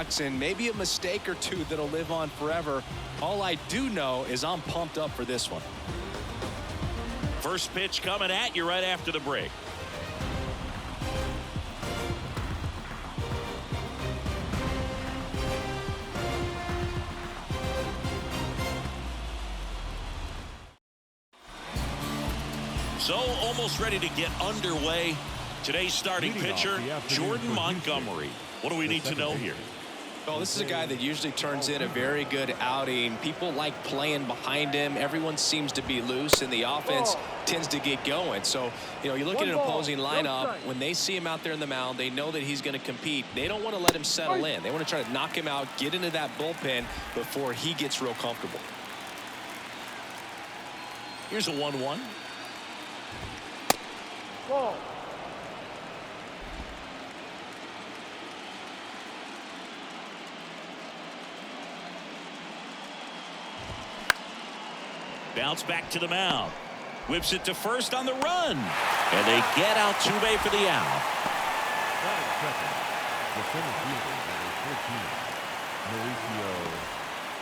box and maybe a mistake or two that'll live on forever. All I do know is I'm pumped up for this one. First pitch coming at you right after the break. So almost ready to get underway. Today's starting pitcher, Jordan Montgomery. What do we need to know here? Well, this is a guy that usually turns in a very good outing. People like playing behind him. Everyone seems to be loose, and the offense tends to get going. So, you look at an opposing lineup. When they see him out there in the mound, they know that he's going to compete. They don't want to let him settle in. They want to try to knock him out, get into that bullpen before he gets real comfortable. Here's a 1-1. Ball. Bounce back to the mound. Whips it to first on the run. And they get out Altuve for the out.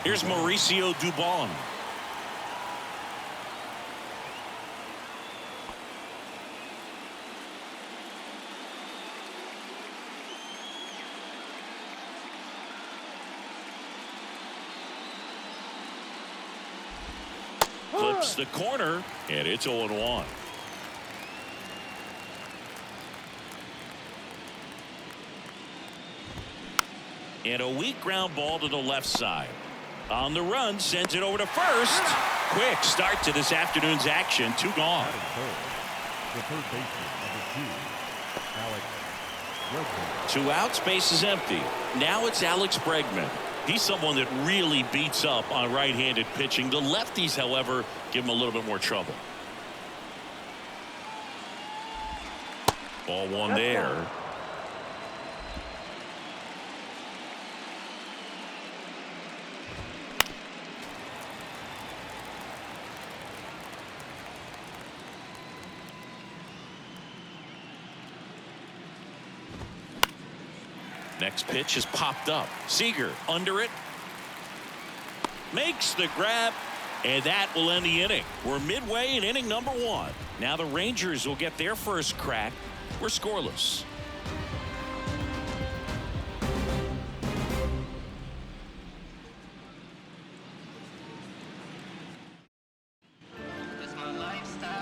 Here's Mauricio Dubon. Clips the corner, and it's 0-1. And a weak ground ball to the left side. On the run, sends it over to first. Quick start to this afternoon's action. 2 gone. The third baseman, Alex. 2 outs, base is empty. Now it's Alex Bregman. He's someone that really beats up on right-handed pitching. The lefties, however, give him a little bit more trouble. Ball 1 there. Next pitch is popped up. Seager under it. Makes the grab. And that will end the inning. We're midway in inning number 1. Now the Rangers will get their first crack. We're scoreless.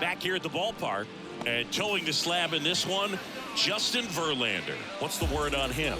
Back here at the ballpark. And towing the slab in this one, Justin Verlander. What's the word on him?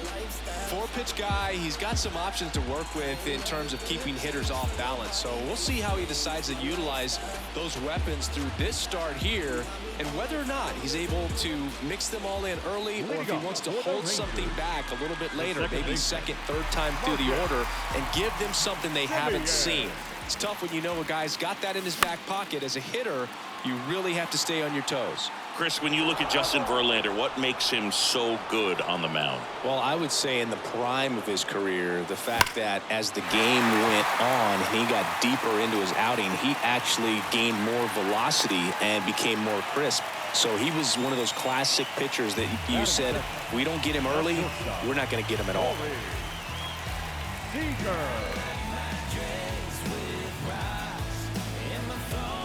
4-pitch guy. He's got some options to work with in terms of keeping hitters off balance. So we'll see how he decides to utilize those weapons through this start here and whether or not he's able to mix them all in early or if he wants to hold something back a little bit later, maybe second, third time through the order and give them something they haven't seen. It's tough when you know a guy's got that in his back pocket. As a hitter, you really have to stay on your toes. Chris, when you look at Justin Verlander, what makes him so good on the mound? Well, I would say in the prime of his career, the fact that as the game went on and he got deeper into his outing, he actually gained more velocity and became more crisp. So he was one of those classic pitchers that you said, we don't get him early, we're not going to get him at all.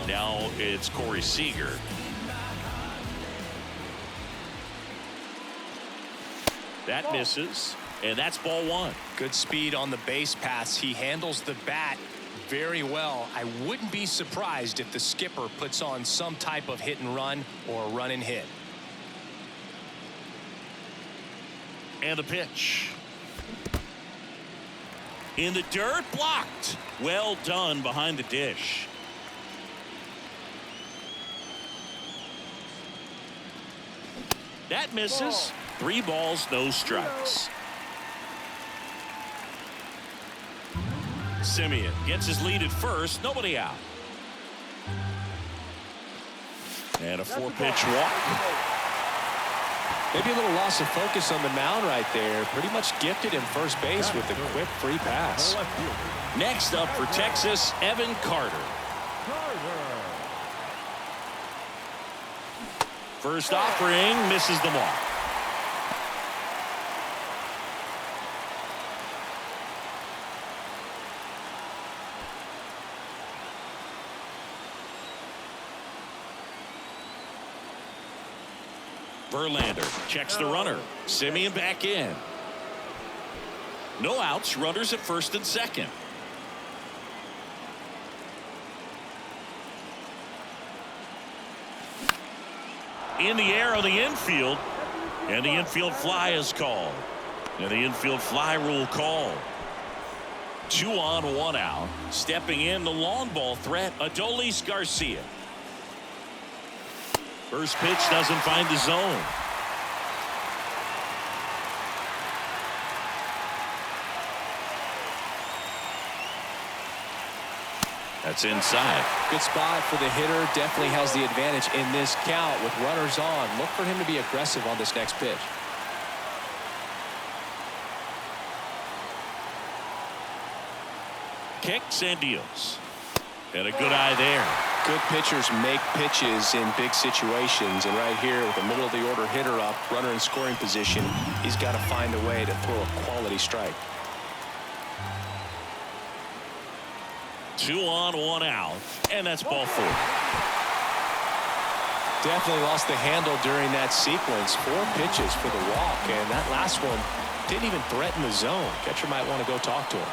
Now it's Corey Seager. That misses, and that's ball 1. Good speed on the base paths. He handles the bat very well. I wouldn't be surprised if the skipper puts on some type of hit and run or run and hit. And the pitch. In the dirt, blocked. Well done behind the dish. That misses. 3 balls, no strikes. Simeon gets his lead at first. Nobody out. And a 4-pitch walk. Maybe a little loss of focus on the mound right there. Pretty much gifted him first base with a quick free pass. Next up for Texas, Evan Carter. First offering misses the mark. Verlander checks the runner. Simeon back in. No outs. Runners at first and second. In the air on the infield. And the infield fly is called. And the infield fly rule called. 2 on, 1 out. Stepping in the long ball threat, Adolis Garcia. First pitch doesn't find the zone. That's inside. Good spot for the hitter. Definitely has the advantage in this count with runners on. Look for him to be aggressive on this next pitch. Kicks and deals. And a good eye there. Good pitchers make pitches in big situations, and right here with the middle of the order hitter up, runner in scoring position, he's got to find a way to throw a quality strike. 2 on, 1 out, and that's ball 4. Definitely lost the handle during that sequence. 4 pitches for the walk, and that last one didn't even threaten the zone. Catcher might want to go talk to him.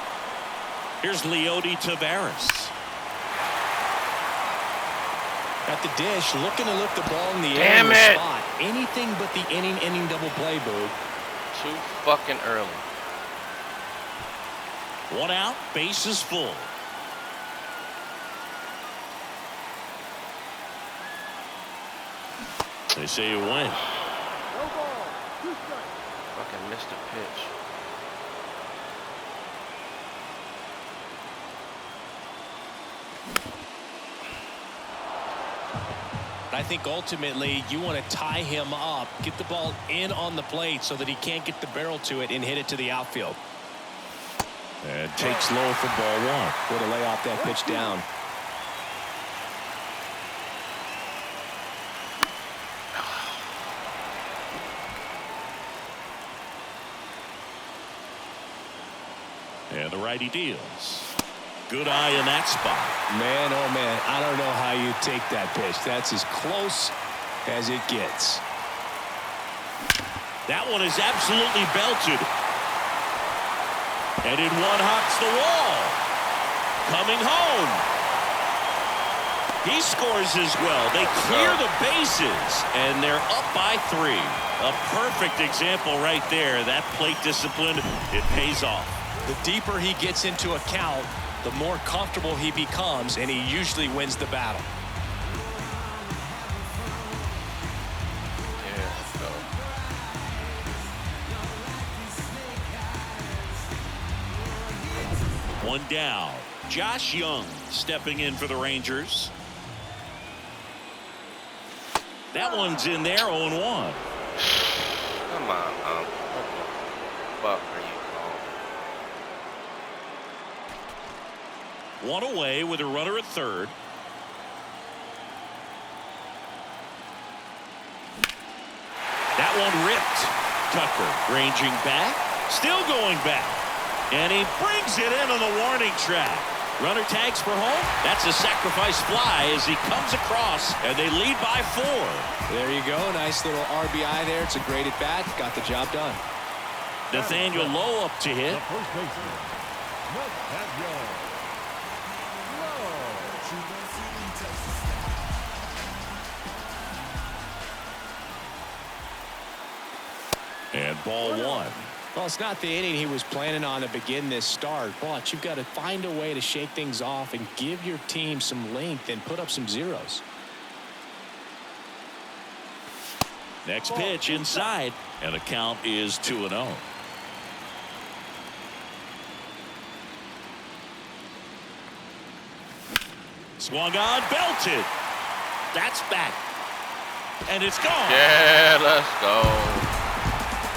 Here's Leody Taveras. At the dish, looking to lift the ball in the air. Damn in the it. spot. Anything but the inning double play, Boog. Too fucking early. 1 out, bases full. They say you win. Fucking missed a pitch. I think ultimately you want to tie him up, get the ball in on the plate so that he can't get the barrel to it and hit it to the outfield. And takes low for ball 1. Way to lay off that pitch down. And the righty deals. Good eye in that spot. Man, oh man, I don't know how you take that pitch. That's as close as it gets. That one is absolutely belted. And in one hops the wall. Coming home. He scores as well. They clear the bases, and they're up by 3. A perfect example right there. That plate discipline, it pays off. The deeper he gets into a count, the more comfortable he becomes, and he usually wins the battle. Yeah, let's go. One down. Josh Young stepping in for the Rangers. That one's in there, 0-1. Come on, what the fuck are you calling? 1 away with a runner at third. That one ripped. Tucker ranging back, still going back, and he brings it in on the warning track. Runner tags for home. That's a sacrifice fly as he comes across, and they lead by 4. There you go. Nice little RBI there. It's a great at bat. Got the job done. Nathaniel Lowe up to hit. The first baseman, Nathaniel And ball 1. Well, it's not the inning he was planning on to begin this start, but you've got to find a way to shake things off and give your team some length and put up some zeros. Next pitch inside, and the count is 2-0. Swung on, belted. That's back. And it's gone. Yeah, let's go.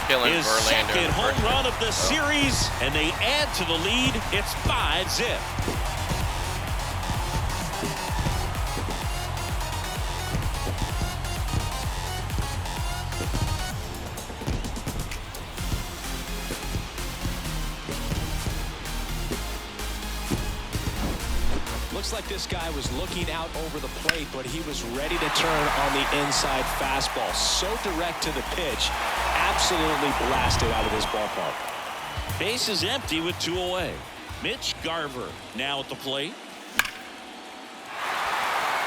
Killing His Verlander. second home run of the series, and they add to the lead. It's 5-zip. Looks like this guy was looking out over the plate, but he was ready to turn on the inside fastball. So direct to the pitch. Absolutely blasted out of this ballpark. Base is empty with 2 away. Mitch Garver now at the plate.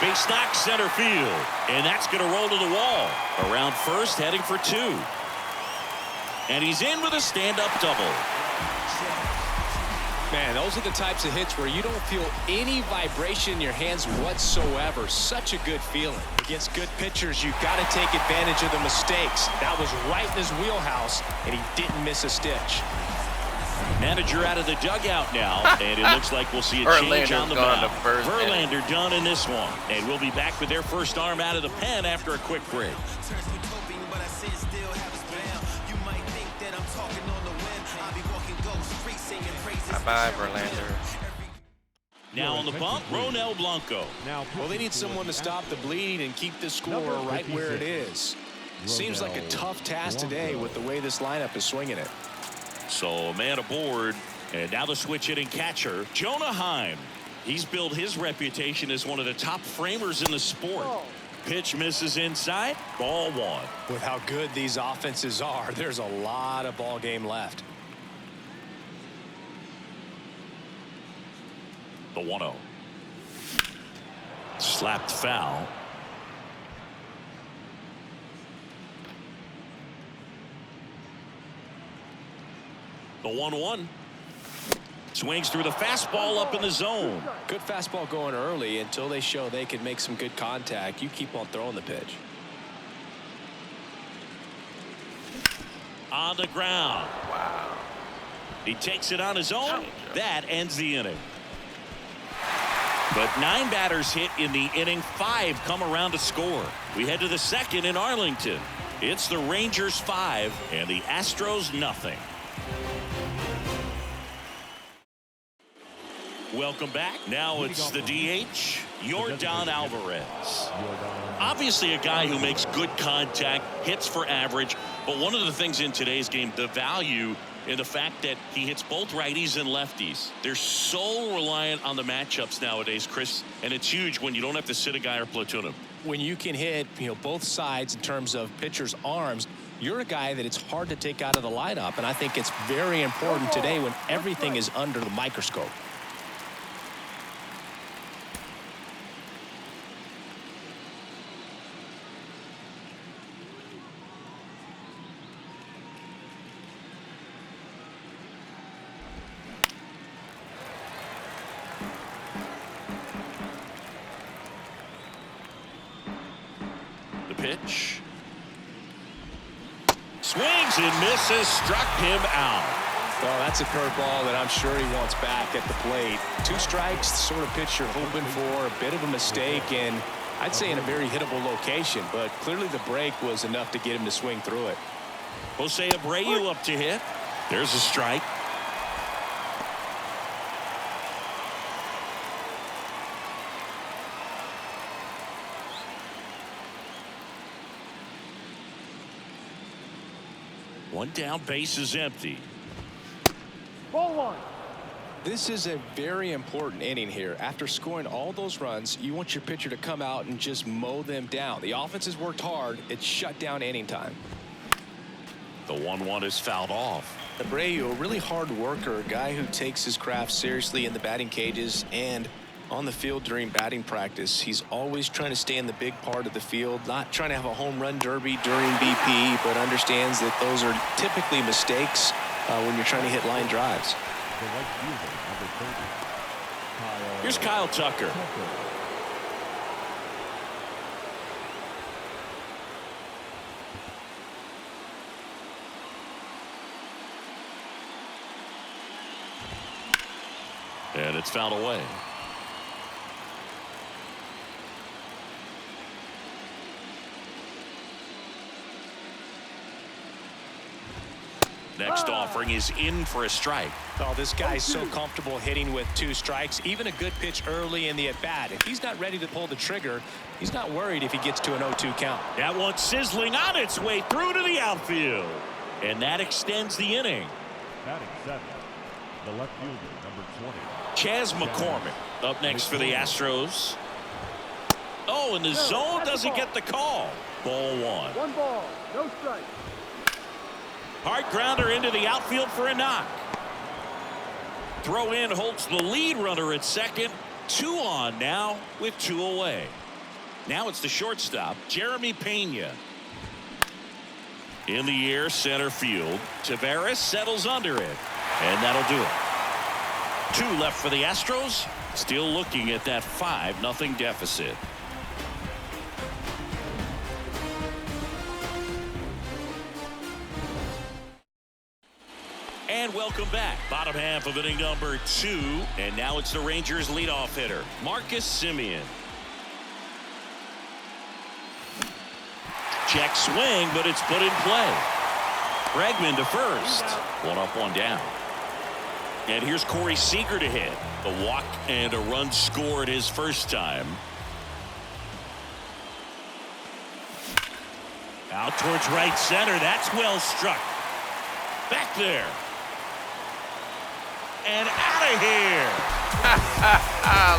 Base knock center field. And that's going to roll to the wall. Around first, heading for 2. And he's in with a stand-up double. Man, those are the types of hits where you don't feel any vibration in your hands whatsoever. Such a good feeling. Against good pitchers, you got to take advantage of the mistakes. That was right in his wheelhouse, and he didn't miss a stitch. Manager out of the dugout now, and it looks like we'll see a change on the mound. Verlander done in this one, and we'll be back with their first arm out of the pen after a quick break. Bye, Verlander. Now on the bump, Ronel Blanco. Well, they need someone to stop the bleeding and keep the score right where it is. Seems like a tough task today with the way this lineup is swinging it. So a man aboard, and now the switch hitting catcher, Jonah Heim. He's built his reputation as one of the top framers in the sport. Pitch misses inside, ball 1. With how good these offenses are, there's a lot of ball game left. The 1-0. Slapped foul. The 1-1. Swings through the fastball up in the zone. Good fastball going early until they show they can make some good contact. You keep on throwing the pitch. On the ground. Wow. He takes it on his own. That ends the inning. But 9 batters hit in the inning. 5 come around to score. We head to the second in Arlington. It's the Rangers 5 and the Astros nothing. Welcome back. Now it's the DH, Yordan Alvarez. Obviously a guy who makes good contact, hits for average, but one of the things in today's game, the value in the fact that he hits both righties and lefties. They're so reliant on the matchups nowadays, Chris, and it's huge when you don't have to sit a guy or platoon him. When you can hit, both sides in terms of pitchers' arms, you're a guy that it's hard to take out of the lineup, and I think it's very important today when everything is under the microscope. Pitch. Swings and misses, struck him out. Well, that's a curveball that I'm sure he wants back at the plate. 2 strikes, the sort of pitch you're hoping for, a bit of a mistake, and I'd say in a very hittable location, but clearly the break was enough to get him to swing through it. Jose Abreu up to hit. There's a strike. One down, base is empty. Ball 1. This is a very important inning here. After scoring all those runs, you want your pitcher to come out and just mow them down. The offense has worked hard. It's shut down inning time. The 1-1 is fouled off. Abreu, a really hard worker, a guy who takes his craft seriously in the batting cages and on the field during batting practice. He's always trying to stay in the big part of the field, not trying to have a home run derby during BP, but understands that those are typically mistakes when you're trying to hit line drives. Here's Kyle Tucker. And it's fouled away. Next offering is in for a strike. Oh, this guy's so comfortable hitting with 2 strikes. Even a good pitch early in the at-bat. If he's not ready to pull the trigger, he's not worried if he gets to an 0-2 count. That one's sizzling on its way through to the outfield. And that extends the inning. Batting 7. The left fielder, number 20. Chas McCormick up next for the Astros. Oh, and the zone doesn't get the call. Ball one. 1 ball, no strike. Hard grounder into the outfield for a knock. Throw in holds the lead runner at second. 2 on now with 2 away. Now it's the shortstop, Jeremy Pena. In the air, center field. Taveras settles under it. And that'll do it. 2 left for the Astros. Still looking at that 5-0 deficit. And welcome back. Bottom half of inning number 2. And now it's the Rangers leadoff hitter, Marcus Semien. Check swing, but it's put in play. Bregman to first. 1 up, 1 down. And here's Corey Seager to hit. A walk and a run scored his first time. Out towards right center. That's well struck. Back there. And out of here.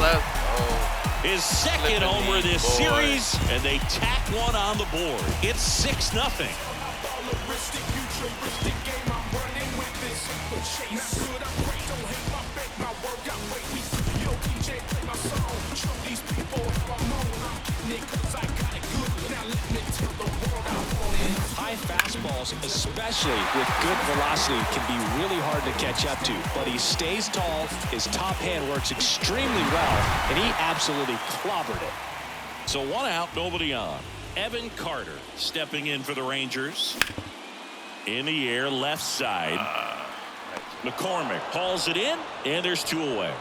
Let's go. His second homer this series, and they tack one on the board. It's 6-0. High fastballs, especially with good velocity, can be really hard to catch up to. But he stays tall, his top hand works extremely well, and he absolutely clobbered it. So 1 out, nobody on. Evan Carter stepping in for the Rangers. In the air, left side. McCormick hauls it in, and there's 2 away.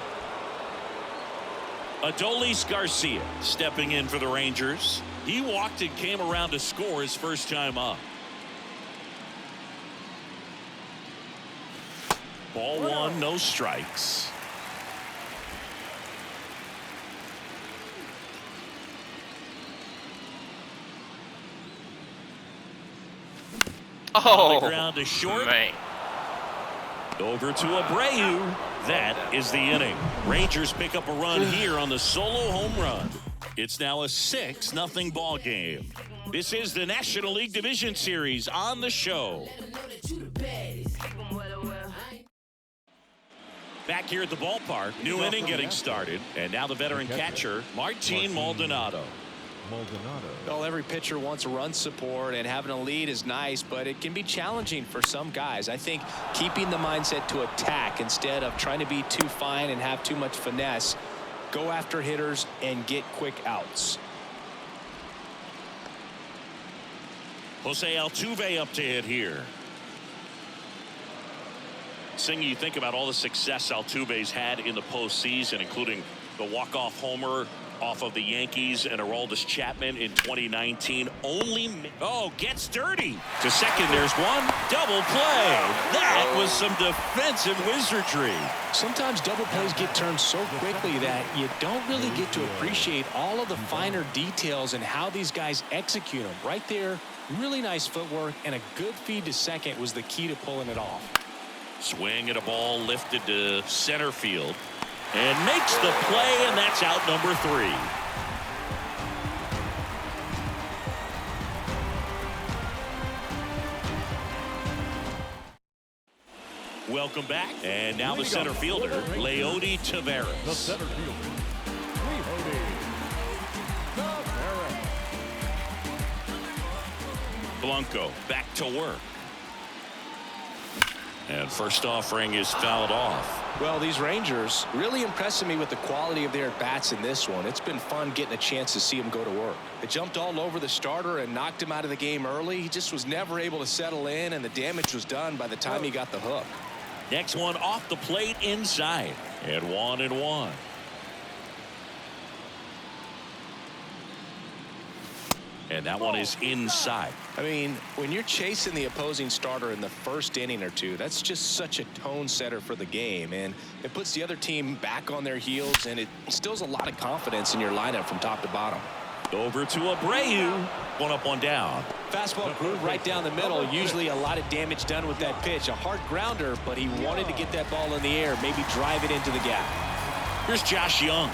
Adolis Garcia stepping in for the Rangers. He walked and came around to score his first time up. Ball 1, no strikes. On the ground to short. Man. Over to Abreu. That is the inning. Rangers pick up a run here on the solo home run. It's now a 6-0 ball game. This is the National League Division Series on the show. Back here at the ballpark, new inning getting started, and now the veteran catcher, Martin Maldonado. Well, every pitcher wants run support, and having a lead is nice, but it can be challenging for some guys. I think keeping the mindset to attack instead of trying to be too fine and have too much finesse, go after hitters and get quick outs. Jose Altuve up to hit here. Singh, you think about all the success Altuve's had in the postseason, including the walk-off homer off of the Yankees and Aroldis Chapman in 2019. Gets dirty. To second, there's one. Double play. That was some defensive wizardry. Sometimes double plays get turned so quickly that you don't really get to appreciate all of the finer details and how these guys execute them. Right there, really nice footwork, and a good feed to second was the key to pulling it off. Swing at a ball lifted to center field. And makes the play, and that's out number 3. Welcome back. And now the center fielder, Leody Taveras. The center fielder, Leody Taveras. Blanco back to work. And first offering is fouled off. Well, these Rangers really impressing me with the quality of their bats in this one. It's been fun getting a chance to see them go to work. They jumped all over the starter and knocked him out of the game early. He just was never able to settle in, and the damage was done by the time he got the hook. Next one off the plate inside. And 1-1. And that one is inside. I mean, when you're chasing the opposing starter in the first inning or two, that's just such a tone setter for the game, and it puts the other team back on their heels, and it instills a lot of confidence in your lineup from top to bottom. Over to Abreu. One up, one down. Fastball grew right down the middle. Usually a lot of damage done with that pitch. A hard grounder, but he wanted to get that ball in the air, maybe drive it into the gap. Here's Josh Young.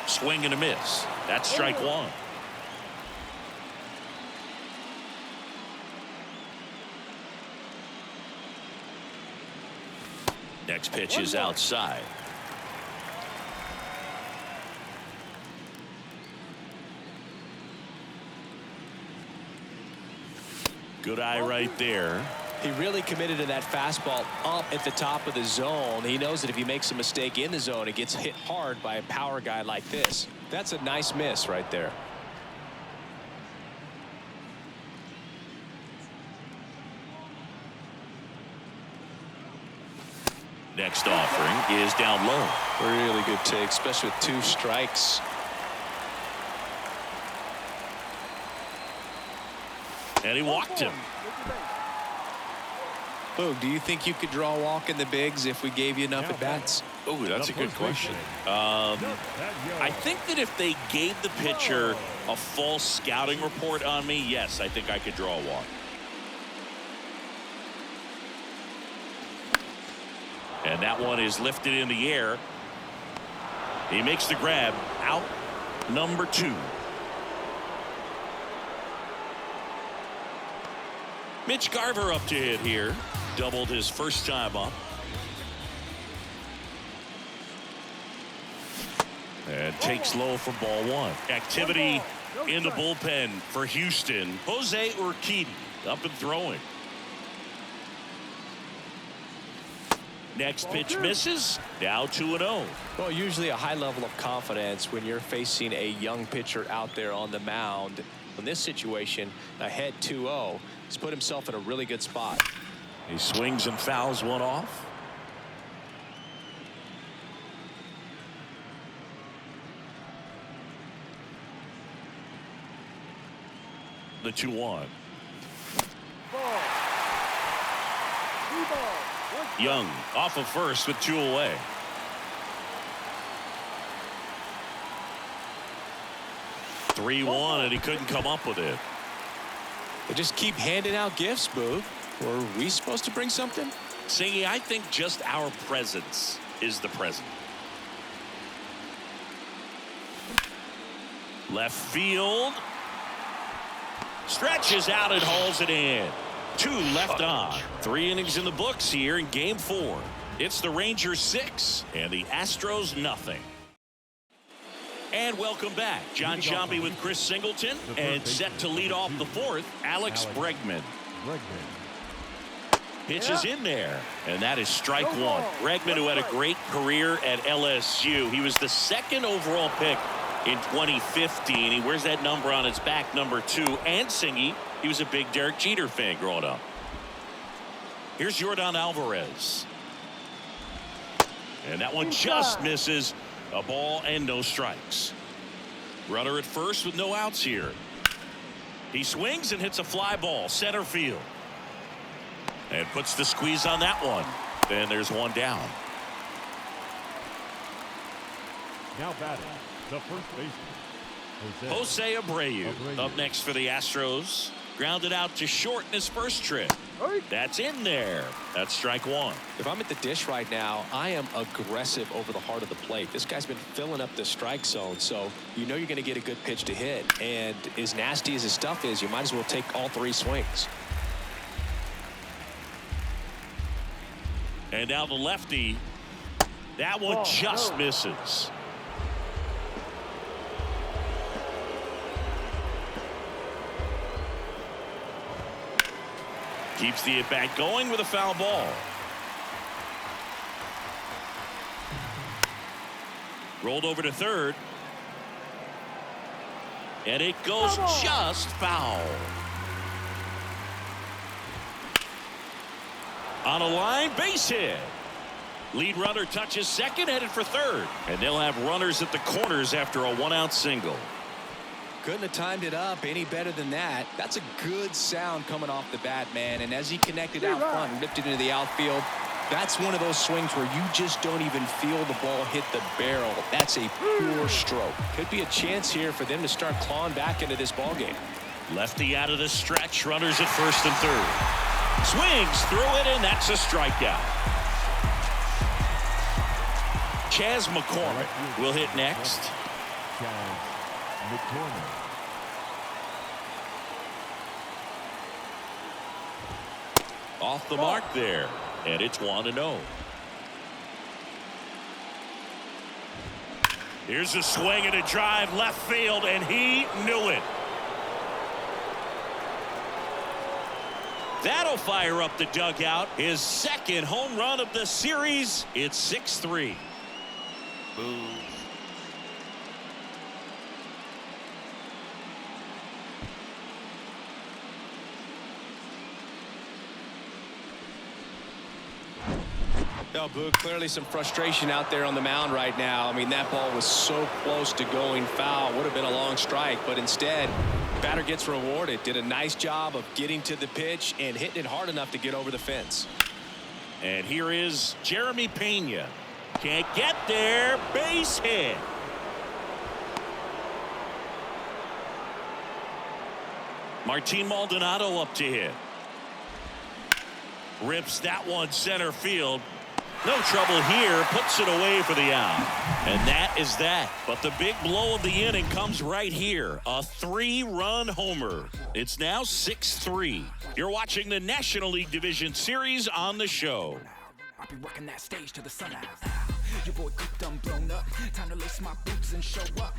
Swing and a miss. That's strike one. Next pitch is outside. Good eye right there. He really committed to that fastball up at the top of the zone. He knows that if he makes a mistake in the zone, it gets hit hard by a power guy like this. That's a nice miss right there. Next offering is down low. Really good take, especially with 2 strikes. And he walked him. Boog, do you think you could draw a walk in the bigs if we gave you enough at-bats? Oh, that's a good question. I think that if they gave the pitcher a full scouting report on me, yes, I think I could draw a walk. And that one is lifted in the air. He makes the grab. Out number 2. Mitch Garver up to hit here. Doubled his first time up. And takes low for ball 1. Activity in the bullpen for Houston. Jose Urquidy up and throwing. Next pitch misses. Now 2-0. Well, usually a high level of confidence when you're facing a young pitcher out there on the mound. In this situation, ahead 2-0, he's put himself in a really good spot. He swings and fouls one off. The 2-1. Young off of first with 2 away. (3-1) and he couldn't come up with it. They just keep handing out gifts, Boog. Were we supposed to bring something? Singy, I think just our presence is the present. Left field. Stretches out and hauls it in. 2 left on. 3 innings in the books here in game 4. It's the Rangers 6 and the Astros nothing. And welcome back. John Sciambi with Chris Singleton, and set to lead off the 4th, Alex Bregman. Pitch is in there, and that is strike 1. Bregman, who had a great career at LSU. He was the 2nd overall pick in 2015. He wears that number on his back, number 2. And Singy, he was a big Derek Jeter fan growing up. Here's Yordan Alvarez. And that one just misses. A ball and no strikes. Runner at first with no outs here. He swings and hits a fly ball center field. And puts the squeeze on that one. Then there's one down. Now batting, the first baseman, Jose Abreu up next for the Astros. Grounded out to short in his first trip. That's in there. That's strike 1. If I'm at the dish right now, I am aggressive over the heart of the plate. This guy's been filling up the strike zone, so you know you're going to get a good pitch to hit. And as nasty as his stuff is, you might as well take all 3 swings. And now the lefty. That one just misses. Keeps the at-bat going with a foul ball. Rolled over to third. And it goes just foul. On a line, base hit. Lead runner touches second, headed for third. And they'll have runners at the corners after a 1-out single. Couldn't have timed it up any better than that. That's a good sound coming off the bat, man. And as he connected out front and ripped it into the outfield, That's one of those swings where you just don't even feel the ball hit the barrel. That's a pure stroke. Could be a chance here for them to start clawing back into this ball game. Lefty out of the stretch. Runners at first and third. Swings through it, and that's a strikeout. Chas McCormick will hit next. Chas McCormick. Off the mark there, and it's 1-0. Here's a swing and a drive left field, and he knew it. That'll fire up the dugout. His second home run of the series. It's 6-3. Boo. No, Boog, clearly some frustration out there on the mound right now. I mean, that ball was so close to going foul. Would have been a long strike, but instead, batter gets rewarded. Did a nice job of getting to the pitch and hitting it hard enough to get over the fence. And here is Jeremy Pena. Can't get there. Base hit. Martin Maldonado up to hit. Rips that one center field. No trouble here. Puts it away for the out. And that is that. But the big blow of the inning comes right here. A 3-run homer. It's now 6-3. You're watching the National League Division Series on the show. I'll be working that stage to the sunrise. Your boy cooked, I'm blown up. Time to lace my boots and show up.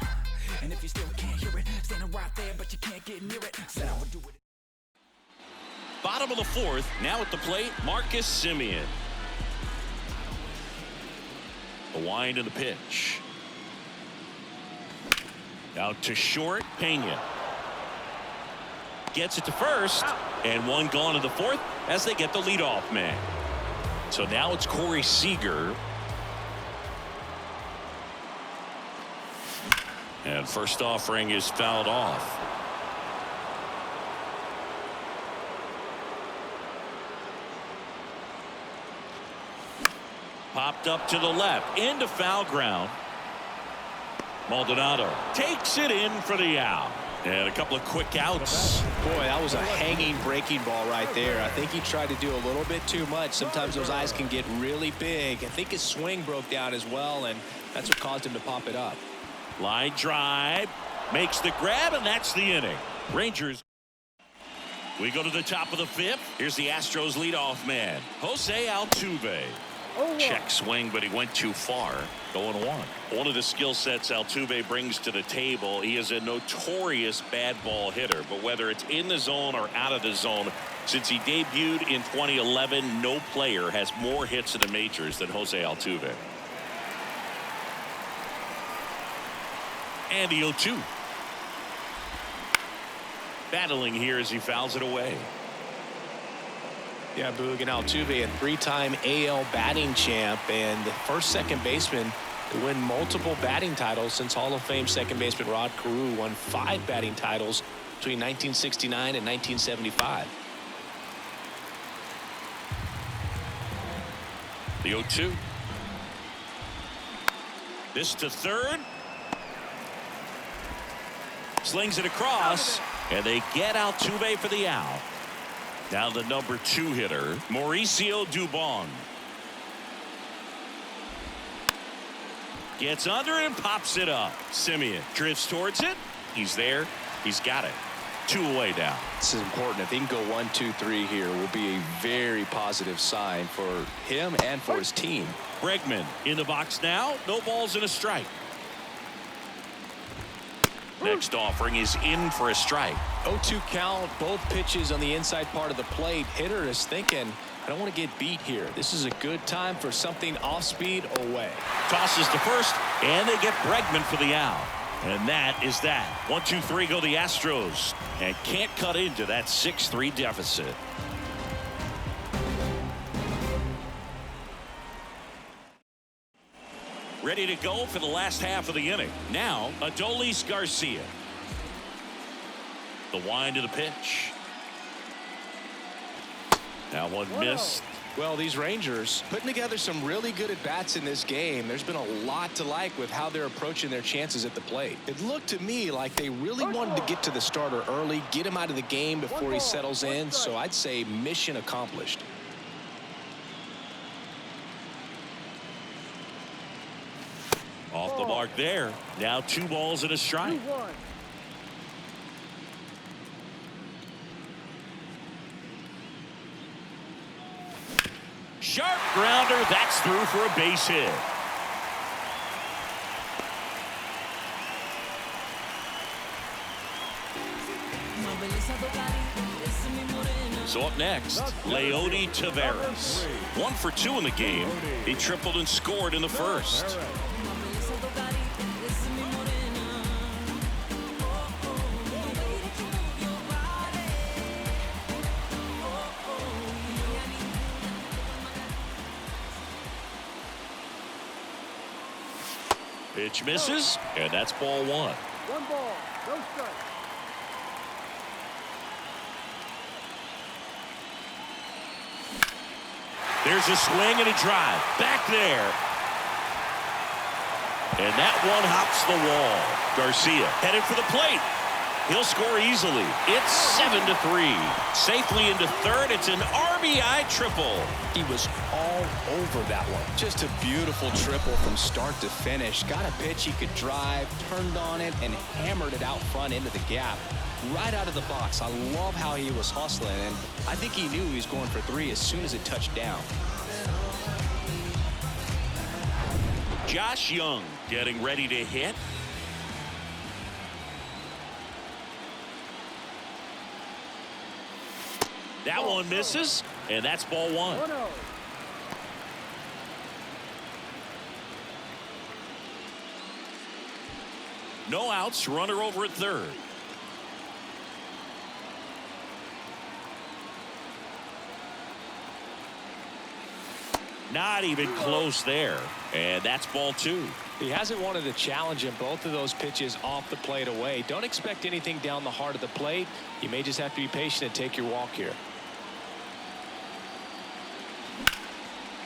And if you still can't hear it, standing right there, but you can't get near it. Said I would do it. Bottom of the fourth. Now at the plate, Marcus Semien. The wind and the pitch. Out to short, Pena. Gets it to first, and one gone to the fourth as they get the leadoff man. So now it's Corey Seager. And first offering is fouled off. Popped up to the left, into foul ground. Maldonado takes it in for the out. And a couple of quick outs. Boy, that was a hanging breaking ball right there. I think he tried to do a little bit too much. Sometimes those eyes can get really big. I think his swing broke down as well, and that's what caused him to pop it up. Line drive. Makes the grab, and that's the inning. Rangers. We go to the top of the fifth. Here's the Astros leadoff man, Jose Altuve. Check swing, but he went too far. 0-1. One of the skill sets Altuve brings to the table, he is a notorious bad ball hitter. But whether it's in the zone or out of the zone, since he debuted in 2011, no player has more hits in the majors than Jose Altuve. And the 0-2. Battling here as he fouls it away. Yeah, Boog, and Altuve, a 3-time AL batting champ and the first second baseman to win multiple batting titles since Hall of Fame second baseman Rod Carew won 5 batting titles between 1969 and 1975. The 0-2. This to third. Slings it across, and they get Altuve for the out. Now the number 2 hitter, Mauricio Dubon. Gets under and pops it up. Semien drifts towards it. He's there. He's got it. 2 away now. This is important. If he can go 1, 2, 3 here, will be a very positive sign for him and for his team. Bregman in the box now. No balls and a strike. Next offering is in for a strike. 0-2 count, both pitches on the inside part of the plate. Hitter is thinking, I don't want to get beat here. This is a good time for something off speed away. Tosses to first, and they get Bregman for the out. And that is that. 1, 2, 3 go the Astros, and can't cut into that 6-3 deficit. Ready to go for the last half of the inning. Now, Adolis Garcia. The wind of the pitch. Now one missed. Well, these Rangers putting together some really good at-bats in this game. There's been a lot to like with how they're approaching their chances at the plate. It looked to me like they really wanted to get to the starter early, get him out of the game before he settles in. So I'd say mission accomplished. Off the mark there. Now 2 balls and a strike. Sharp grounder. That's through for a base hit. So up next, Leody Taveras. 1 for 2 in the game. He tripled and scored in the first. Pitch misses, and that's ball 1. 1 ball, no strike. There's a swing and a drive. Back there. And that one hops the wall. Garcia headed for the plate. He'll score easily. It's 7-3. Safely into third. It's an RBI triple. He was all over that one. Just a beautiful triple from start to finish. Got a pitch he could drive, turned on it, and hammered it out front into the gap. Right out of the box. I love how he was hustling, and I think he knew he was going for 3 as soon as it touched down. Josh Young getting ready to hit. That one misses, and that's ball 1. 1-0. No outs, runner over at third. Not even close there, and that's ball 2. He hasn't wanted to challenge him. Both of those pitches off the plate away. Don't expect anything down the heart of the plate. You may just have to be patient and take your walk here.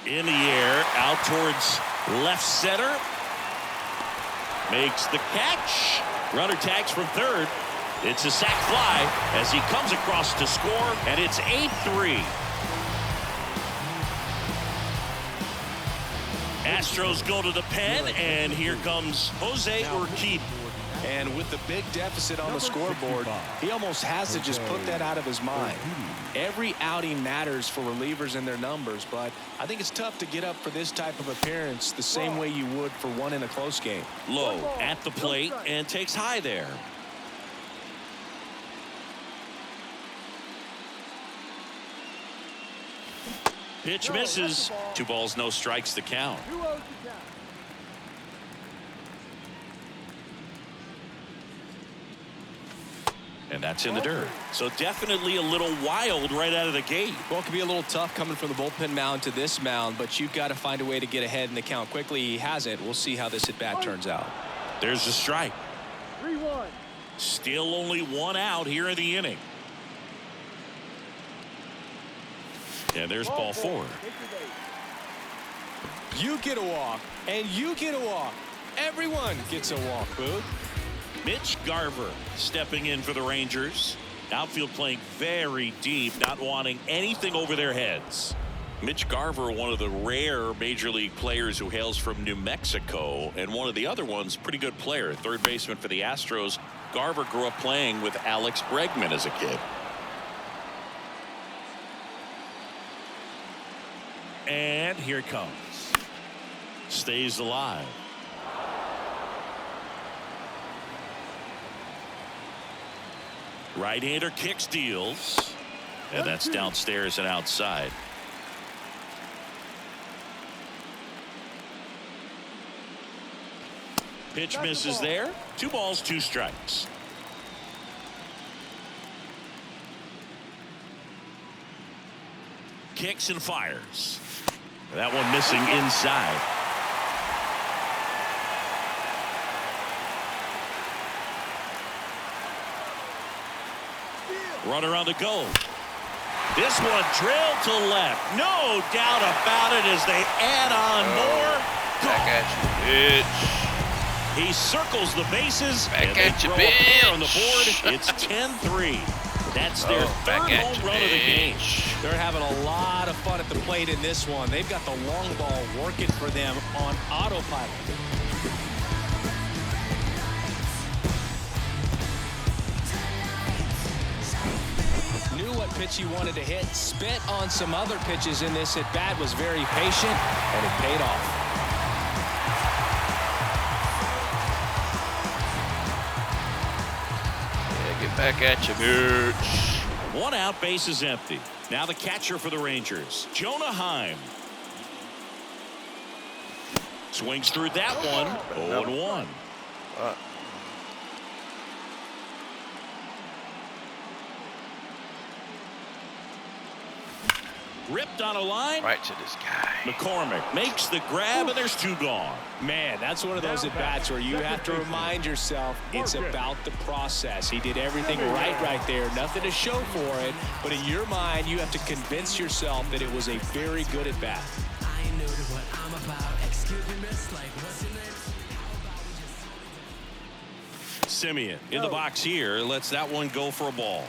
In the air, out towards left center. Makes the catch. Runner tags from third. It's a sac fly as he comes across to score, and it's 8-3. Astros go to the pen, and here comes Jose Urquidy. And with the big deficit on the scoreboard, he almost has to just put that out of his mind. Every outing matters for relievers and their numbers, but I think it's tough to get up for this type of appearance the same way you would for one in a close game. Low at the plate and takes high there. Pitch misses. 2 balls, no strikes to count. 2-0 to count. And that's in the dirt. So definitely a little wild right out of the gate. Well, it can be a little tough coming from the bullpen mound to this mound, but you've got to find a way to get ahead in the count quickly. He hasn't. We'll see how this at-bat turns out. There's a strike. 3-1. Still only 1 out here in the inning. And there's ball 4. You get a walk, and you get a walk. Everyone gets a walk, Boo. Mitch Garver stepping in for the Rangers. Outfield playing very deep, not wanting anything over their heads. Mitch Garver, one of the rare major league players who hails from New Mexico, and one of the other ones, pretty good player, third baseman for the Astros. Garver grew up playing with Alex Bregman as a kid. And here it comes. Stays alive. Right-hander kick steals. And that's downstairs and outside. Pitch misses there. 2 balls, 2 strikes. Kicks and fires. That one missing inside. Runner on the go. This one drilled to left. No doubt about it as they add on more. Back at you, bitch. He circles the bases. Back and they at you, throw a pair on the bitch. board. It's 10-3. That's their third home run of the game. They're having a lot of fun at the plate in this one. They've got the long ball working for them on autopilot. Knew what pitch he wanted to hit. Spent on some other pitches in this at bat. Was very patient, and it paid off. Get back at you, bitch. One out, base is empty. Now the catcher for the Rangers, Jonah Heim. Swings through that one. 0-1. Ripped on a line. Right to this guy. McCormick makes the grab, and there's two gone. Man, that's one of those at-bats where you have to remind yourself it's about the process. He did everything right there. Nothing to show for it. But in your mind, you have to convince yourself that it was a very good at-bat. Simeon in the box here. Lets that one go for a ball.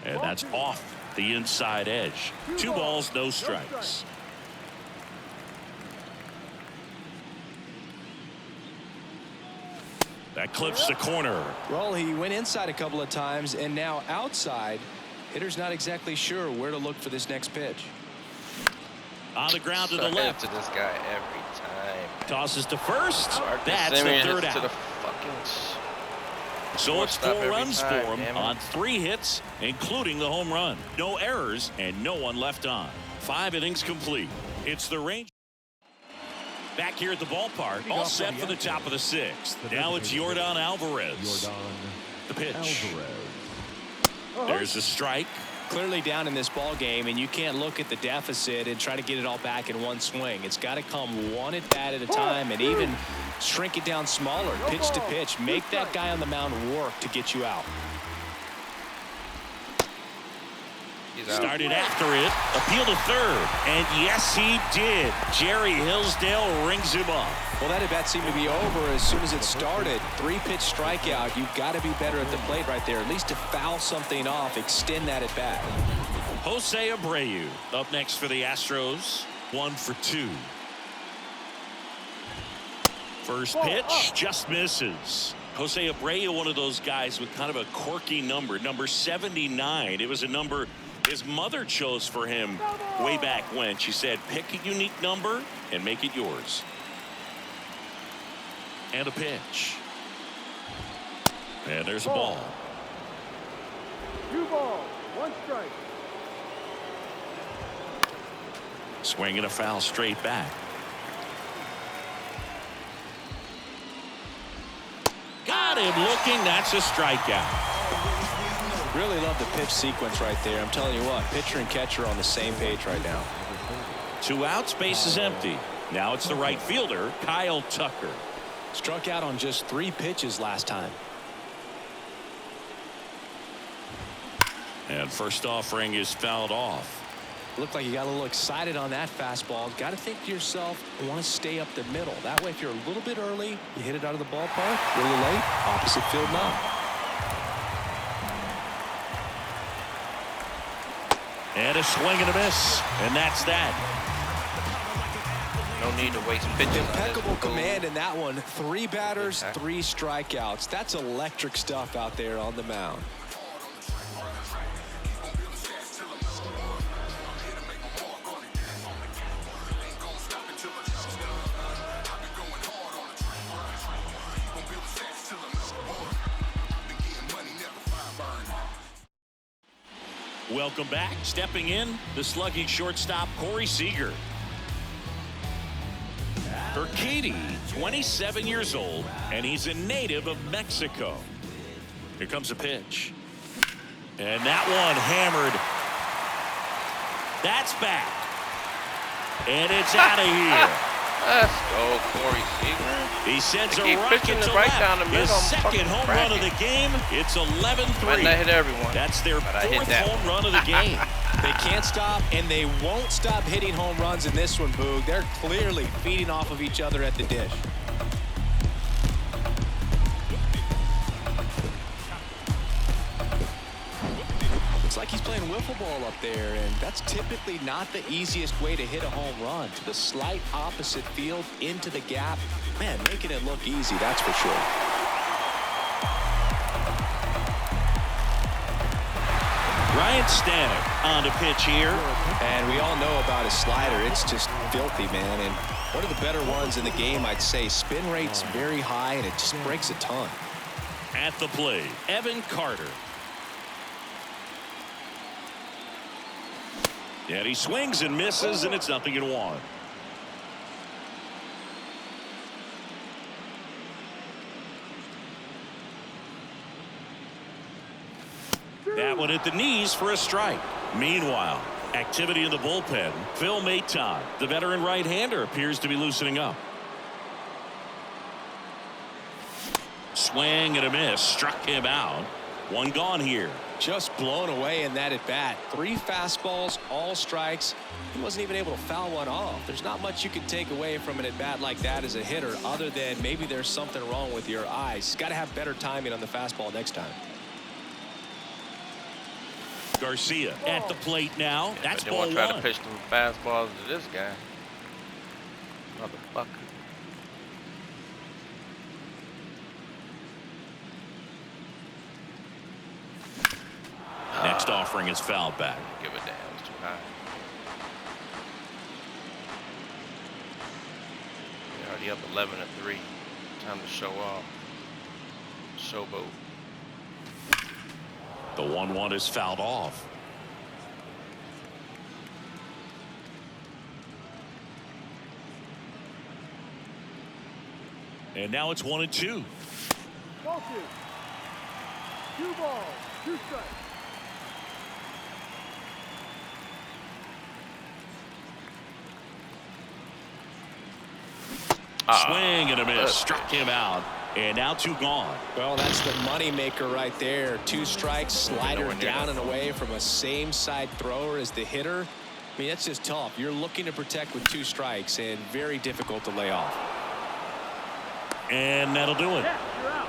And that's off the inside edge. 2 balls, no strikes. That clips the corner. Well, he went inside a couple of times, and now outside. Hitter's not exactly sure where to look for this next pitch. On the ground to the Suck it left. to this guy every time. Tosses to first. Marcus That's Simeon the third hits to out. the fucking So it's 4 runs time, for him damn it. on 3 hits, including the home run. No errors and no one left on. 5 innings complete. It's the Rangers back here at the ballpark, all set for the top of the 6th. Now it's Yordan Alvarez. The pitch. There's a strike. Clearly down in this ball game, and you can't look at the deficit and try to get it all back in one swing. It's got to come one at bat at a time, and even shrink it down smaller, pitch to pitch. Make that guy on the mound work to get you out. Started after it, appeal to third, and yes, he did. Jerry Hillsdale rings him up. Well, that at bat seemed to be over as soon as it started. 3-pitch strikeout. You've got to be better at the plate right there, at least to foul something off, extend that at bat. Jose Abreu up next for the Astros. 1 for 2. First pitch just misses. Jose Abreu, one of those guys with kind of a quirky number 79. It was a number his mother chose for him way back when. She said, pick a unique number and make it yours. And a pitch. And there's a ball. 2 balls, 1 strike. Swing and a foul straight back. Got him looking. That's a strikeout. Really love the pitch sequence right there. I'm telling you what, pitcher and catcher on the same page right now. 2 outs, base is empty. Now it's the right fielder, Kyle Tucker. Struck out on just 3 pitches last time. And first offering is fouled off. Looked like you got a little excited on that fastball. Got to think to yourself, I want to stay up the middle. That way, if you're a little bit early, you hit it out of the ballpark. Really late, opposite field now. And a swing and a miss. And that's that. No need to waste pitches. Impeccable command in that one. 3 batters, 3 strikeouts. That's electric stuff out there on the mound. Welcome back. Stepping in, the slugging shortstop, Corey Seager. Urquidy, 27 years old, and he's a native of Mexico. Here comes a pitch. And that one hammered. That's back. And it's out of here. Let's go, Corey Seager. He sends They a keep rocket pitching to it right left. down the middle. His I'm second fucking home run of the cracking. game. It's Might 11-3. not hit everyone. That's their But I hit fourth that home one. run of the game. They can't stop, and they won't stop hitting home runs in this one, Boog. They're clearly feeding off of each other at the dish. It's like he's playing wiffle ball up there, and that's typically not the easiest way to hit a home run. To the slight opposite field, into the gap. Man, making it look easy, that's for sure. Ryan Stanek on the pitch here. And we all know about his slider. It's just filthy, man. And one of the better ones in the game, I'd say. Spin rate's very high, and it just breaks a ton. At the plate, Evan Carter. And he swings and misses, and it's 0-1. That one at the knees for a strike. Meanwhile, activity in the bullpen. Phil Maton, the veteran right-hander, appears to be loosening up. Swing and a miss. Struck him out. One gone here. Just blown away in that at bat. 3 fastballs, all strikes. He wasn't even able to foul one off. There's not much you can take away from an at bat like that as a hitter, other than maybe there's something wrong with your eyes. Got to have better timing on the fastball next time. Garcia at the plate now. That's They ball want to try to one. pitch them fastballs to this guy. Motherfucker. Next offering is fouled back. Give it down. It's too high. They're already up 11-3. Time to show off. Showboat. The 1-1 is fouled off. And now it's 1-2. Ball 2. 2 balls, 2 strikes. Swing and a miss. Struck him out. And now 2 gone. Well, that's the money maker right there. 2 strikes, slider Nowhere near down that. and away from a same side thrower as the hitter. I mean, that's just tough. You're looking to protect with 2 strikes, and very difficult to lay off. And that'll do it. Yeah, you're out.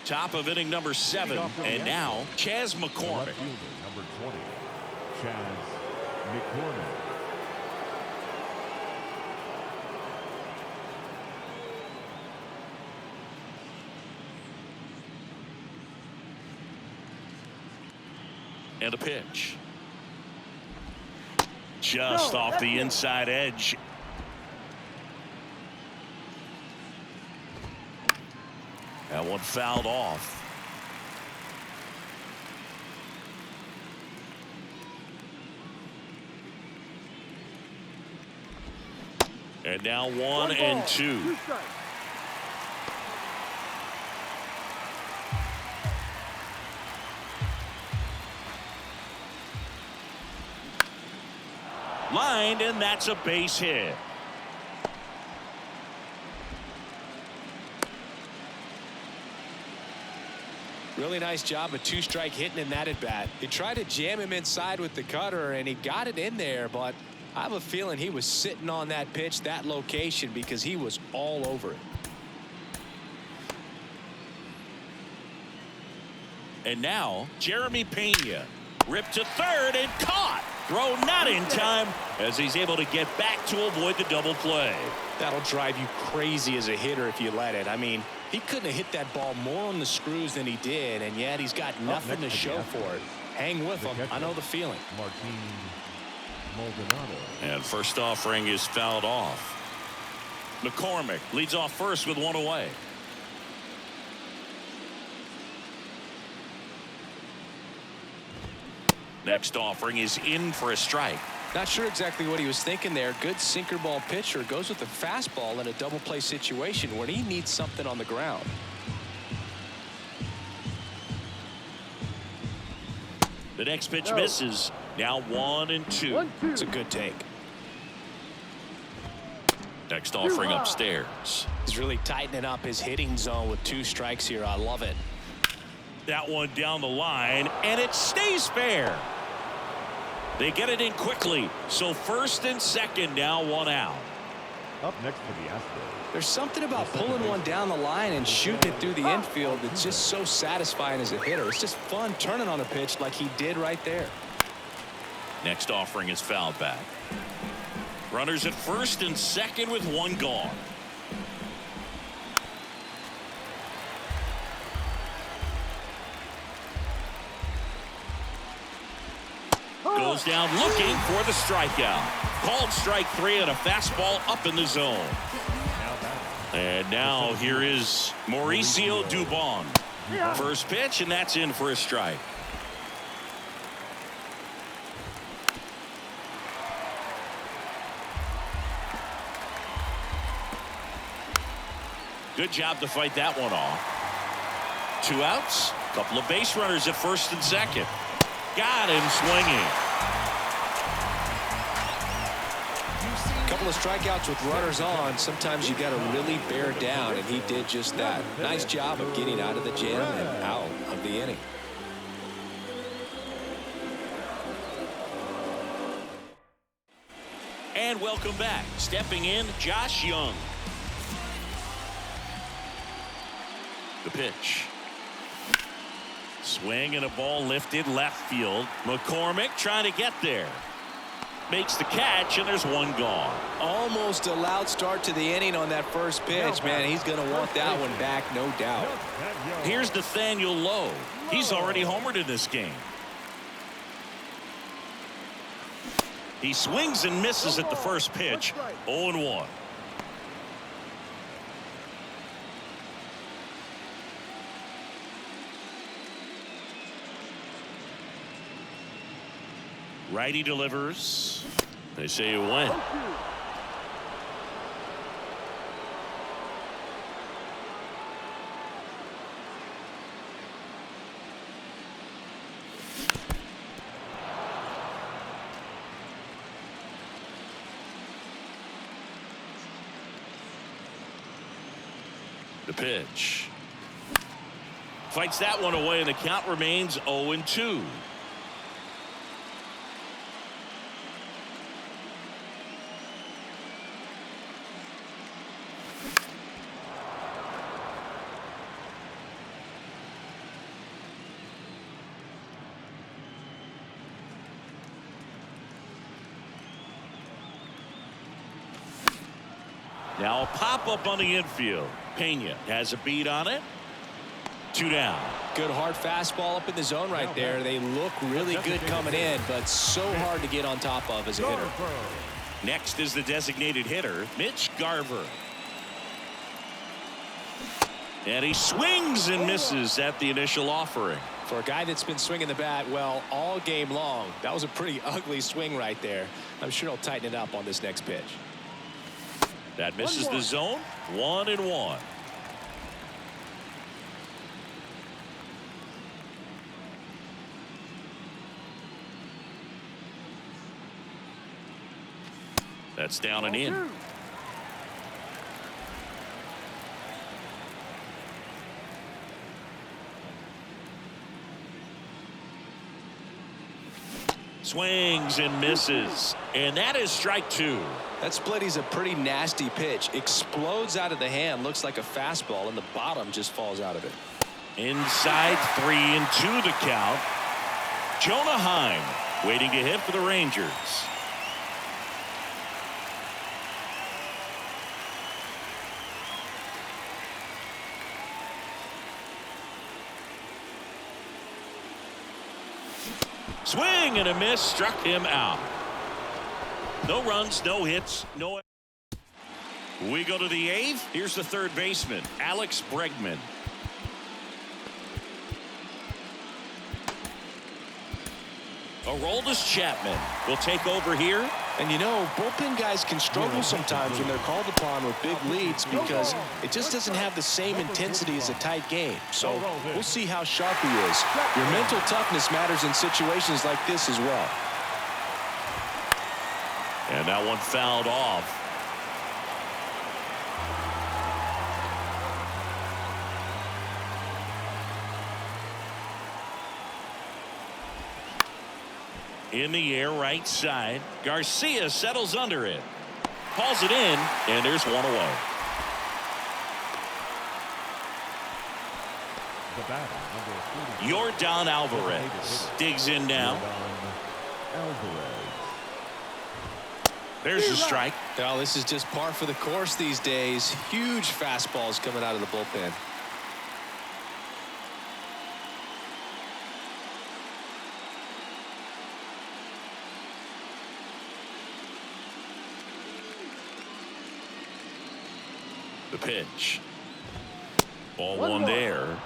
Top of inning number 7. And now Chas Left McCormick. fielder, number 20, Chas McCormick. And a pitch. Just off the inside edge. That one fouled off. And now 1 and 2. 2 strikes. Lined, and that's a base hit. Really nice job of 2-strike hitting in that at bat. He tried to jam him inside with the cutter, and he got it in there, but I have a feeling he was sitting on that pitch, that location, because he was all over it. And now Jeremy Pena ripped to third and caught. Throw not in time as he's able to get back to avoid the double play. That'll drive you crazy as a hitter if you let it. I mean, he couldn't have hit that ball more on the screws than he did, and yet he's got nothing to show for it. Hang with him. I know the feeling. Martin Maldonado. And first offering is fouled off. McCormick leads off first with 1 away. Next offering is in for a strike. Not sure exactly what he was thinking there. Good sinker ball pitcher goes with the fastball in a double play situation when he needs something on the ground. The next pitch misses. Now 1-2. It's a good take. Next offering upstairs. He's really tightening up his hitting zone with 2 strikes here. I love it. That one down the line, and it stays fair. They get it in quickly. So first and second, now 1 out. Up next for the Astros. There's something about pulling one down the line and shooting it through the infield that's just so satisfying as a hitter. It's just fun turning on a pitch like he did right there. Next offering is fouled back. Runners at first and second with 1 gone. Goes down looking for the strikeout. Called strike 3 and a fastball up in the zone. And now here is Mauricio Dubon. First pitch, and that's in for a strike. Good job to fight that one off. 2 outs. Couple of base runners at first and second. Got him swinging. Couple of strikeouts with runners on. Sometimes you got to really bear down, and he did just that. Nice job of getting out of the jam and out of the inning. And welcome back. Stepping in, Josh Young. The pitch. Swing and a ball lifted left field. McCormick trying to get there. Makes the catch, and there's 1 gone. Almost a loud start to the inning on that first pitch, man. He's going to want that one back, no doubt. Here's Nathaniel Lowe. He's already homered in this game. He swings and misses at the first pitch. 0-1. Righty delivers. They say you win. The pitch. Fights that one away, and the count remains 0-2. Now a pop-up on the infield. Pena has a beat on it. 2 down. Good hard fastball up in the zone right there. They look really good coming in, but so hard to get on top of as a hitter. Next is the designated hitter, Mitch Garver. And he swings and misses at the initial offering. For a guy that's been swinging the bat, well, all game long, that was a pretty ugly swing right there. I'm sure he'll tighten it up on this next pitch. That misses the zone. 1-1. That's down and in. Swings and misses. And that is strike 2. That split is a pretty nasty pitch. Explodes out of the hand. Looks like a fastball, and the bottom just falls out of it. Inside 3-2 the count. Jonah Heim waiting to hit for the Rangers. Swing and a miss, struck him out. No runs, no hits, no. We go to the 8th. Here's the third baseman, Alex Bregman. Aroldis Chapman will take over here. And you know, bullpen guys can struggle sometimes when they're called upon with big leads because it just doesn't have the same intensity as a tight game. So we'll see how sharp he is. Your mental toughness matters in situations like this as well. And that one fouled off. In the air, right side. Garcia settles under it. Hauls it in, and there's one away. Yordan Alvarez digs in now. There's the strike. Well, this is just par for the course these days. Huge fastballs coming out of the bullpen. The pitch. Ball one there.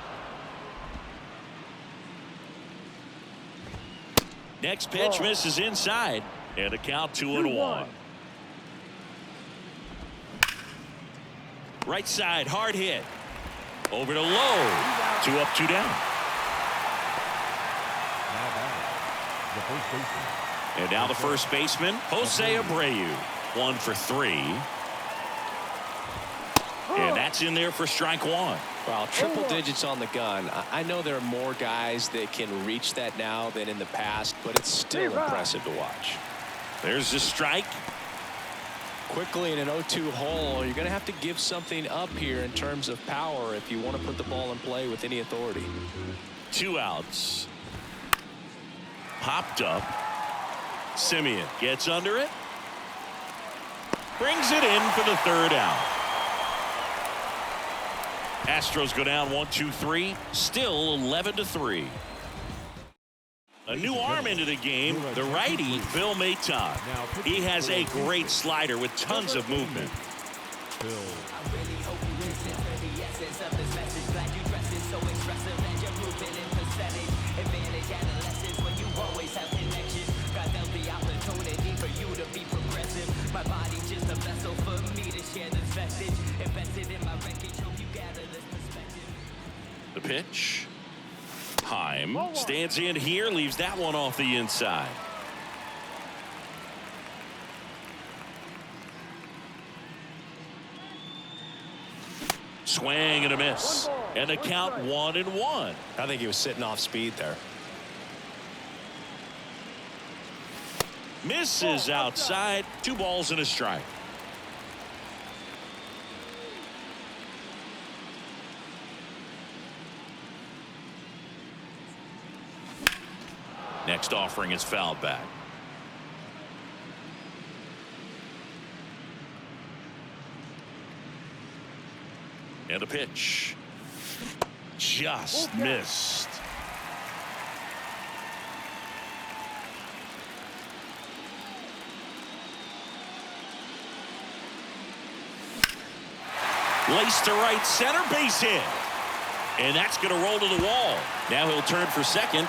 Next pitch misses inside. And a count 2-1. Right side, hard hit. Over to Lowe. 2 up, 2 down. And now the first baseman, Jose Abreu. 1 for 3. And that's in there for strike 1. Wow, triple digits on the gun. I know there are more guys that can reach that now than in the past, but it's still impressive to watch. There's the strike. Quickly in an 0-2 hole, you're going to have to give something up here in terms of power if you want to put the ball in play with any authority. 2 outs. Popped up. Simeon gets under it. Brings it in for the 3rd out. Astros go down 1-2-3. Still 11-3. A new arm into the game, the righty, Phil Maton. He has a great slider with tons of movement. The pitch. Heim stands in here, leaves that one off the inside. Swing and a miss. And the count 1-1. I think he was sitting off speed there. Misses outside. 2 balls and a strike. Next offering is fouled back. And a pitch. Just missed. Laced to right center, base hit. And that's going to roll to the wall. Now he'll turn for second.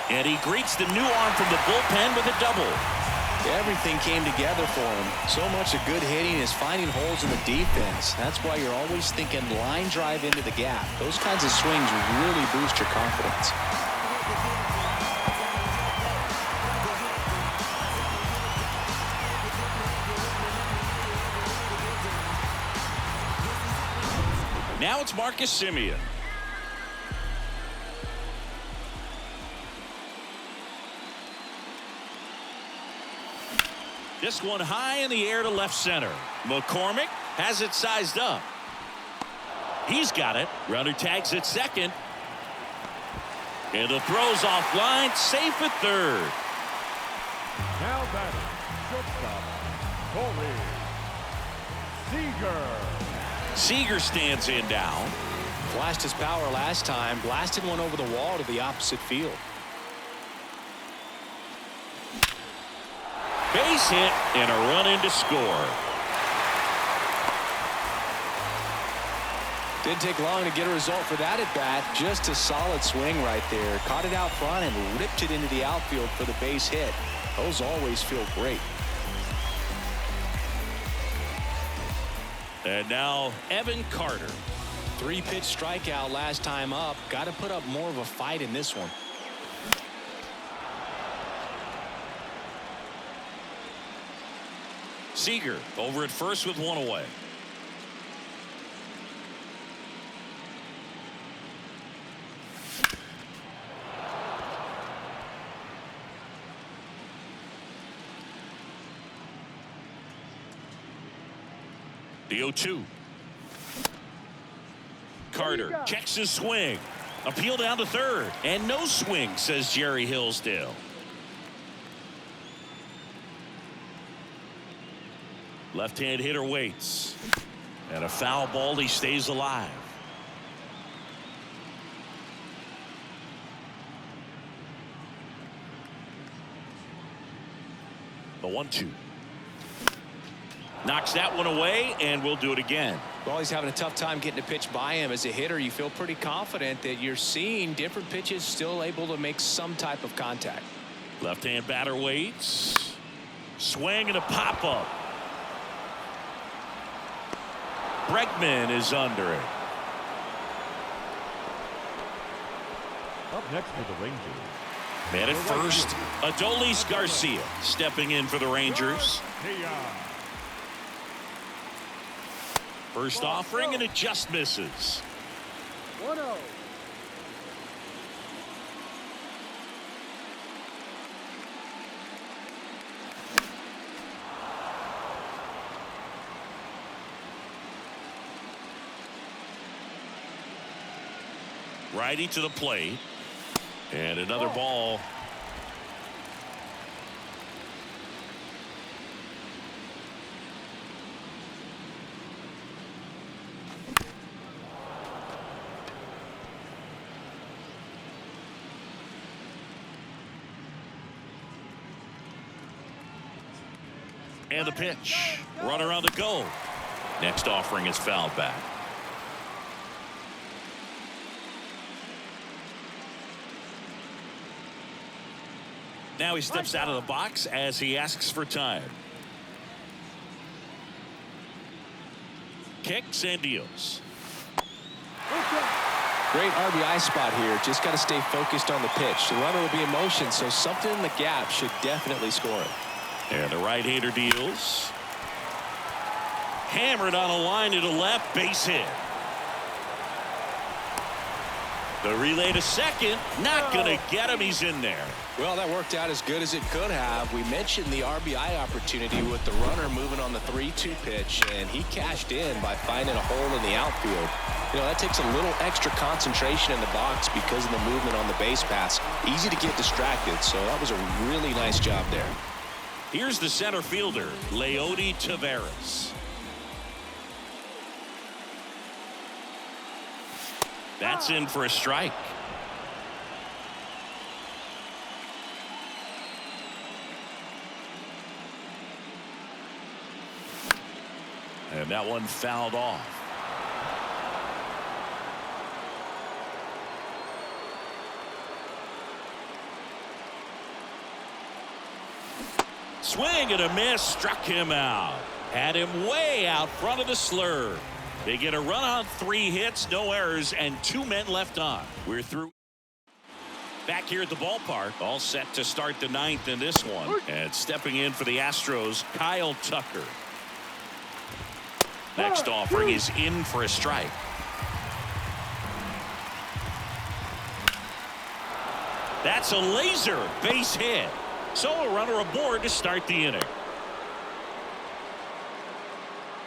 And he greets the new arm from the bullpen with a double. Everything came together for him. So much of good hitting is finding holes in the defense. That's why you're always thinking line drive into the gap. Those kinds of swings really boost your confidence. Now it's Marcus Simeon. This one high in the air to left center. McCormick has it sized up. He's got it. Runner tags at second. And the throw's offline. Safe at third. Now batting, shortstop, Corey Seager. Seager stands in down. Flashed his power last time. Blasted one over the wall to the opposite field. Base hit and a run in to score. Didn't take long to get a result for that at bat. Just a solid swing right there. Caught it out front and ripped it into the outfield for the base hit. Those always feel great. And now Evan Carter. 3-pitch strikeout last time up. Got to put up more of a fight in this one. Seager over at first with one away. The 0-2. Carter checks his swing. Appeal down to third. And no swing, says Jerry Hillsdale. Left-hand hitter waits. And a foul ball. He stays alive. The 1-2. Knocks that one away, and we'll do it again. Well, he's having a tough time getting a pitch by him. As a hitter, you feel pretty confident that you're seeing different pitches still able to make some type of contact. Left-hand batter waits. Swing and a pop-up. Bregman is under it. Up next for the Rangers. Man at first, Adolis Garcia stepping in for the Rangers. First offering, and it just misses. 1-0. Righty to the plate. And another ball. And the pitch. Runner on the go. Next offering is fouled back. Now he steps out of the box as he asks for time. Kicks and deals. Great RBI spot here. Just got to stay focused on the pitch. The runner will be in motion, so something in the gap should definitely score it. And the right-hander deals. Hammered on a line to the left, base hit. The relay to second, not going to get him. He's in there. Well, that worked out as good as it could have. We mentioned the RBI opportunity with the runner moving on the 3-2 pitch, and he cashed in by finding a hole in the outfield. You know, that takes a little extra concentration in the box because of the movement on the base pass. Easy to get distracted, so that was a really nice job there. Here's the center fielder, Leody Taveras. That's in for a strike. And that one fouled off. Swing and a miss, struck him out. Had him way out front of the slur. They get a run on 3 hits, no errors, and 2 men left on. We're through. Back here at the ballpark, all set to start the 9th in this one. And stepping in for the Astros, Kyle Tucker. Next offering is in for a strike. That's a laser base hit. So a runner aboard to start the inning.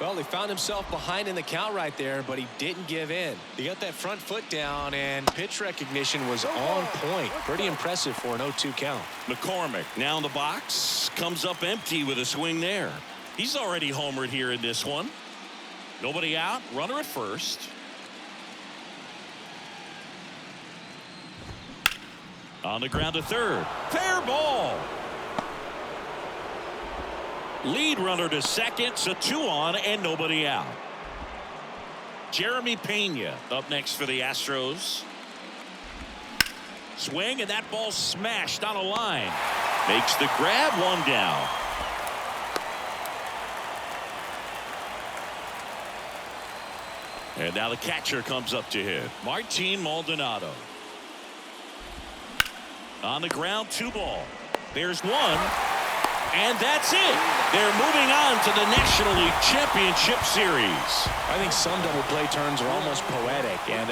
Well, he found himself behind in the count right there, but he didn't give in. He got that front foot down, and pitch recognition was on point. Pretty impressive for an 0-2 count. McCormick now in the box. Comes up empty with a swing there. He's already homered here in this one. Nobody out. Runner at first. On the ground to third. Fair ball. Lead runner to second, so 2 on and nobody out. Jeremy Pena up next for the Astros. Swing, and that ball smashed on a line. Makes the grab, one down. And now the catcher comes up to hit. Martin Maldonado. On the ground, 2 ball. There's 1. And that's it. They're moving on to the National League Championship Series. I think some double play turns are almost poetic, and